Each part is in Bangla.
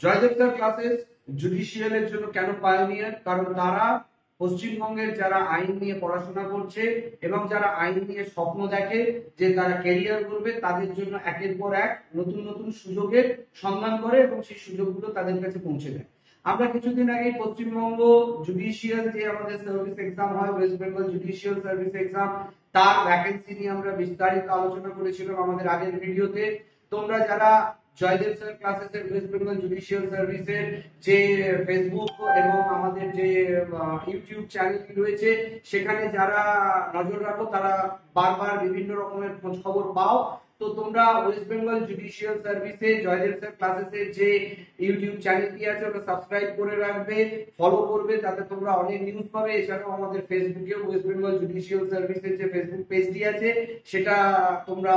জয়দেব স্যার ক্লাসেস জুডিশিয়ালের জন্য কেন পায়োনিয়ার? কারণ তারা পশ্চিমবঙ্গের যারা আইন নিয়ে পড়াশোনা করছে এবং যারা আইন নিয়ে স্বপ্ন দেখে যে তারা ক্যারিয়ার করবে, তাদের জন্য একের পর এক নতুন নতুন সুযোগের সন্ধান করে এবং সেই সুযোগগুলো তাদের কাছে পৌঁছে দেয়। আমরা কিছুদিন আগে পশ্চিমবঙ্গ জুডিশিয়াল যে আমাদের সার্ভিস এক্সাম হয়, West Bengal judicial service exam, তার ভ্যাকেন্সি নিয়ে আমরা বিস্তারিত আলোচনা করেছিলাম আমাদের আগের ভিডিওতে। তোমরা যারা জয়দেব স্যার ক্লাসেসের ওয়েস্ট বেঙ্গল জুডিশিয়াল সার্ভিসের যে ফেসবুক এবং আমাদের যে ইউটিউব চ্যানেল রয়েছে সেখানে যারা নজর রাখো, তারা বারবার বিভিন্ন রকমের খোঁজ খবর পাও। তো তোমরা ওয়েস্ট বেঙ্গল জুডিশিয়াল সার্ভিসে জয়দেব স্যার ক্লাসেসের যে ইউটিউব চ্যানেলটি আছে ওটা সাবস্ক্রাইব করে রাখবে, ফলো করবে, তাতে তোমরা অনেক নিউজ পাবে। এছাড়াও আমাদের ফেসবুকে ওয়েস্ট বেঙ্গল জুডিশিয়াল সার্ভিসের যে ফেসবুক পেজটি আছে সেটা তোমরা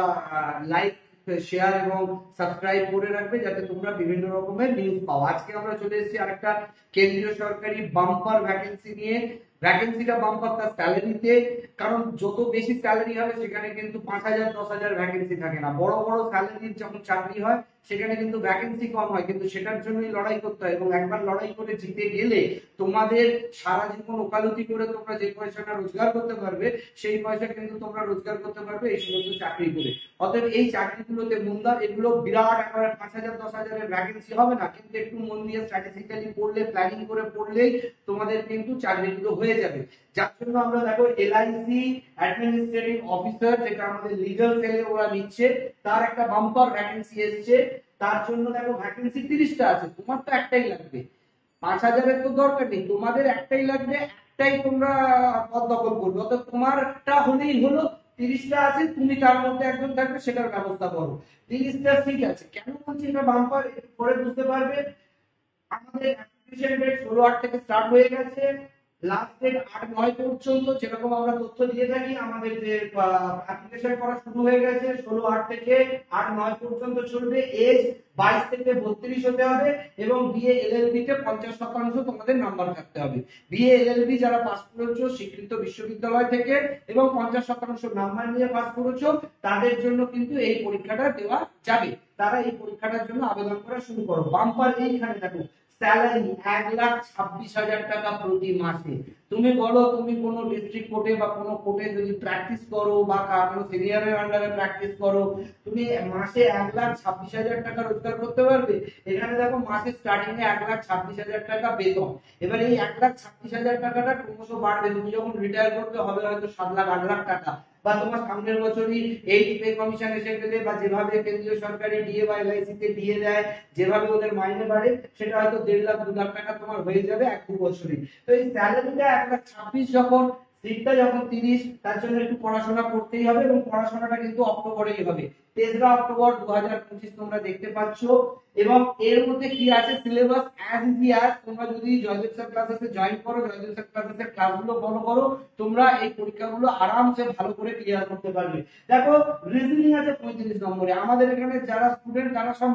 লাইক, শেয়ার এবং সাবস্ক্রাইব করে রাখবে যাতে তোমরা বিভিন্ন রকমের নিউজ পাও। আজকে আমরা চলে এসেছি আরেকটা কেন্দ্রীয় সরকারি বাম্পার ভ্যাকেন্সি নিয়ে। ভ্যাকেন্সিটা বাম্পার তার স্যালারিতে, কারণ যত বেশি স্যালারি হবে সেখানে কিন্তু 5,000 10,000 ভ্যাকেন্সি থাকে না। বড় বড় স্যালারির যখন চাকরি হয় সেখানে কিন্তু ভ্যাকেন্সি কম হয়, কিন্তু সেটার জন্যই লড়াই করতে হয় এবং একবার লড়াই করে জিতে গেলে তোমাদের সারা জীবন ওকালতি করে তোমরা যে পয়সাটা রোজগার করতে পারবে সেই পয়সা কিন্তু তোমরা রোজগার করতে পারবে এই সমস্ত চাকরি করে। অতএব এই চাকরিগুলোতে মন দাও। এগুলো বিরাট একেবারে 5,000 10,000 ভ্যাকেন্সি হবে না, কিন্তু একটু মন দিয়ে স্ট্র্যাটেজিক্যালি পড়লে, প্ল্যানিং করে পড়লেই তোমাদের কিন্তু চাকরিগুলো হয়ে যাবে। যার জন্য আমরা দেখো এলআইসি অ্যাডমিনিস্ট্রেটিভ অফিসার, যেটা আমাদের লিগ্যাল সেলে ওরা নিচ্ছে, তার একটা বাম্পার ভ্যাকেন্সি এসেছে। তার জন্য দেখো ভ্যাকেন্সি 30টা আছে, তোমার তো একটাই লাগবে। 5,000-এর তো দরকার নেই, তোমাদের একটাই লাগবে, একটাই তোমরা পদ দখল করবে। অর্থাৎ তোমারটা হলেই হলো। 30টা আছে, তুমি তার মধ্যে একজন থাকবে, সেটার ব্যবস্থা করো। 30টা ঠিক আছে। কেন বলছি এটা বাম্পার, পরে বুঝতে পারবে। আমাদের অ্যাপ্লিকেশন ডেট 16/8 থেকে স্টার্ট হয়ে গেছে, লাস্ট ডেট 8/9 পর্যন্ত যেরকম আমরা তথ্য দিয়ে থাকি। আমাদের যে অ্যাপ্লিকেশন করা শুরু হয়ে গেছে 16/8 থেকে 8/9 পর্যন্ত চলবে। এজ 22 থেকে 32 হতে হবে এবং বিএ এলএলবি তে 50% তোমাদের নাম্বার থাকতে হবে। বিএ এলএলবি যারা পাস করেছো স্বীকৃত বিশ্ববিদ্যালয় থেকে এবং 50% নাম্বার নিয়ে পাস করেছো, তাদের জন্য কিন্তু এই পরীক্ষাটা দেওয়া যাবে। তারা এই পরীক্ষাটার জন্য আবেদন করা শুরু করো। বাম্পার এইখানে দেখো, স্যালারি 1,26,000 টাকা প্রতি মাসে। তুমি বলো, তুমি কোনো ডিস্ট্রিক্ট কোর্টে বা কোনো কোর্টে যদি প্র্যাকটিস করো বা কোনো সিনিয়রের আন্ডারে প্র্যাকটিস করো, তুমি মাসে 1,26,000 টাকা রোজগার করতে পারবে। এখানে দেখো মাসে স্টার্টিং এ 1,26,000 টাকা বেতন। এবার এই 1,26,000 টাকাটা ক্রমশ বাড়বে। তুমি যখন রিটায়ার করতে হবে হয়তো 7 লাখ 8 লাখ টাকা, বা তোমার সামনের বছরই এই পে কমিশন এসে গেলে, বা যেভাবে কেন্দ্রীয় সরকারি ডিএ বা এলআইসি তে দিয়ে দেয়, যেভাবে ওদের মাইনে বাড়ে, সেটা হয়তো 1.5 লাখ 2 লাখ টাকা তোমার হয়ে যাবে 1-2 বছরে। তো এই স্যালারিটা 1,26,000 যখন, সিটটা যখন 30, তার জন্য একটু পড়াশোনা করতেই হবে এবং পড়াশোনাটা কিন্তু অক্টোবরেই হবে। 3রা অক্টোবর 2025 তোমরা দেখতে পাচ্ছ। এবং এর মধ্যে কি আছে সিলেবাস, অ্যাজ ইজি অ্যাজ তোমরা যদি জয়দেব স্যার ক্লাসেসে জয়েন করো, জয়দেব স্যার ক্লাসেসের ক্লাসগুলো ফলো করো, তোমরা এই পরীক্ষাগুলো আরামসে ভালো করে ক্লিয়ার করতে পারবে। দেখো রিজনিং আছে 35 নম্বরে। আমাদের এখানে যারা স্টুডেন্ট তারা সব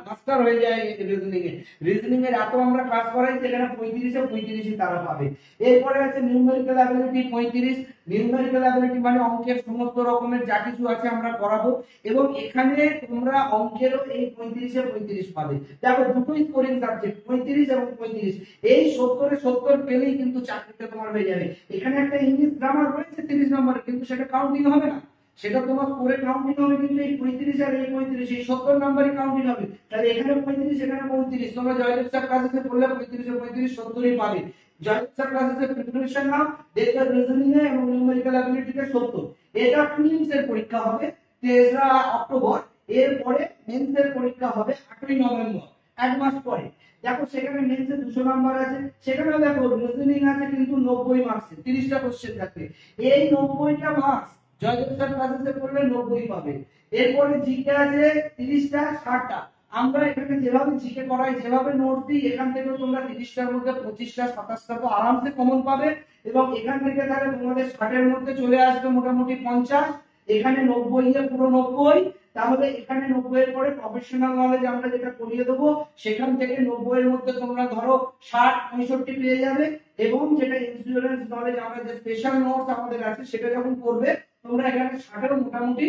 মাস্টার হয়ে যায় রিজনিং এ। রিজনিং এর এত আমরা ক্লাস করাই যে এখানে 35-এ 35ই তারা পাবে। এরপরে আছে নিউমেরিক্যাল অ্যাবিলিটি 35। নিউমেরিক্যাল অ্যাবিলিটি মানে অঙ্কের সমস্ত রকমের যা কিছু আছে আমরা করাবো এবং এখানে তোমরা অঙ্কেরও এই 35-এ 35 পাবে। দেখো দুটোই স্কোরিং সাবজেক্ট, 35 এবং 35। এই 70-এ 70 পেলেই কিন্তু চাকরিটা তোমার হয়ে যাবে। এখানে একটা ইংলিশ গ্রামার রয়েছে 30 নম্বরে, কিন্তু সেটা কাউন্টিং হবে না, সেটা তোমার স্কোরে কাউন্টিং হবে। কিন্তু এই 35 আর এই 35, এই 70 নম্বরই কাউন্টিং হবে। তাহলে এখানে 35, এখানে 35। তোমরা জয়দেব স্যার ক্লাসে পড়লে 35-এ 35 70ই পাবে। জয়দেব স্যার ক্লাসে প্রিপারেশন নাও, দেখবে রিজনিং এ এবং নিউমেরিক্যাল অ্যাবিলিটিতে 70। এটা প্রিলিমস এর পরীক্ষা হবে 3রা অক্টোবর। এরপরে মেন্স এর পরীক্ষা হবে 8ই নভেম্বর, 1 মাস পরে। দেখো সেখানে মেন্সে 200 নাম্বার আছে। সেখানে দেখো রিজনিং আছে কিন্তু 90 মার্কসে, 30টা কোশ্চেন থাকবে। এই 90টা মার্কস জয়দেব স্যার ক্লাসে পড়লে 90 পাবে। এরপরে জিকে আছে 30টা 60টা। আমরা এখানে যেভাবে জিকে করাই, যেভাবে নোট দিই, এখান থেকে তোমরা 30টার মধ্যে 25টা 27টা তো আরামসে কমন পাবে। এবং এখান থেকে তাহলে তোমাদের 60-এর মধ্যে চলে আসবে মোটামুটি 50। এখানে 90-এ পুরো 90। তাহলে এখানে 90-এর পরে প্রফেশনাল নলেজ আমরা যেটা করিয়ে দেবো, সেখান থেকে 90-এর মধ্যে তোমরা ধরো 60-65 পেয়ে যাবে। এবং যেটা ইন্স্যুরেন্স নলেজ, আমরা যে স্পেশাল নোটস আমাদের আছে সেটা যখন করবে তোমরা এখানে 60 মোটামুটি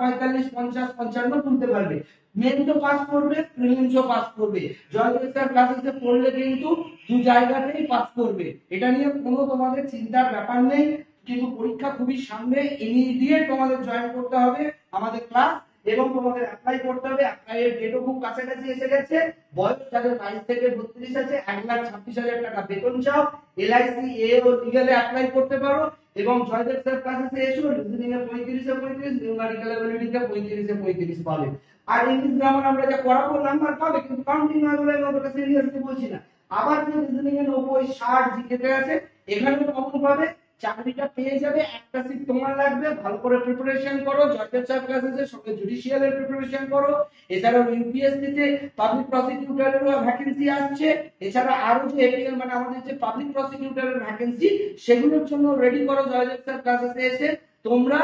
45 50 55 তুলতে পারবে। মেইনসও পাস করবে, প্রিলিমসও পাস করবে। জয়দেব স্যার ক্লাসেসে পড়লে কিন্তু দু জায়গাতেই পাস করবে, এটা নিয়ে কোনো তোমাদের চিন্তার ব্যাপার নেই। কিন্তু পরীক্ষা খুবই সামনে, ইমিডিয়েট তোমাদের জয়েন করতে হবে আমাদের ক্লাস, এবং তোমাদের অ্যাপ্লাই করতে হবে। অ্যাপ্লাইয়ের ডেটও খুব কাছাকাছি এসে গেছে। বয়স যাদের 22 থেকে 32 আছে 1,26,000 টাকা বেতন চাও। এলআইসি এ ও লিগ্যালে অ্যাপ্লাই করতে পারো। এবং জয়দেব স্যার ক্লাসেসে এসো, রিজনিং এ 35 এ 35, নিউমেরিক্যাল এবিলিটিতে 35 এ 35 পাবে। আর ইংলিশ গ্রামার আমরা যা পড়াবো নাম্বার পাবে, কিন্তু কাউন্টিং না হলে আমরা সিরিয়াসলি বলছি না। আবার যে রিজনিং এ 90 60 জিকেতে আছে, এখানেও কমন পাবে, চাকরিটা পেয়ে যাবে। একটা সিট তোমার লাগবে, ভালো করে প্রিপারেশন করো। জয়দেব স্যার ক্লাসেসের সঙ্গে জুডিশিয়ালের প্রিপারেশন করো। এছাড়াও ইউপিএসসি তে পাবলিক প্রসিকিউটরেরও ভ্যাকেন্সি আসছে। এছাড়া আরো যে এপিএল মানে আমাদের যে পাবলিক প্রসিকিউটরের ভ্যাকেন্সি, সেগুলোর জন্য রেডি করো জয়দেব স্যার ক্লাসেসে এসে। তোমরা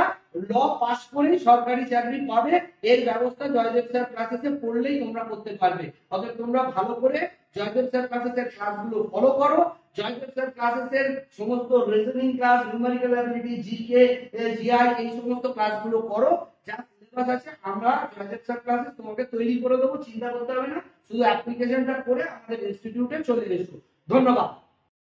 ল পাস করে সরকারি চাকরি পাবে, এর ব্যবস্থা জয়দেব স্যার ক্লাসেসে পড়লেই তোমরা করতে পারবে। অতএব তোমরা ভালো করে জয়দেব স্যার ক্লাসেসের ক্লাসগুলো ফলো করো। জয়দেব স্যার ক্লাসেসের সমস্ত reasoning class, numerical ability, GK, GI, এই সমস্ত ক্লাসগুলো করো। যা সিলেবাস আছে আমরা জয়দেব স্যার ক্লাসেস তোমাকে তৈরি করে দেবো, চিন্তা করতে হবে না। শুধু অ্যাপ্লিকেশনটা করে আমাদের ইনস্টিটিউটে চলে এসো। ধন্যবাদ।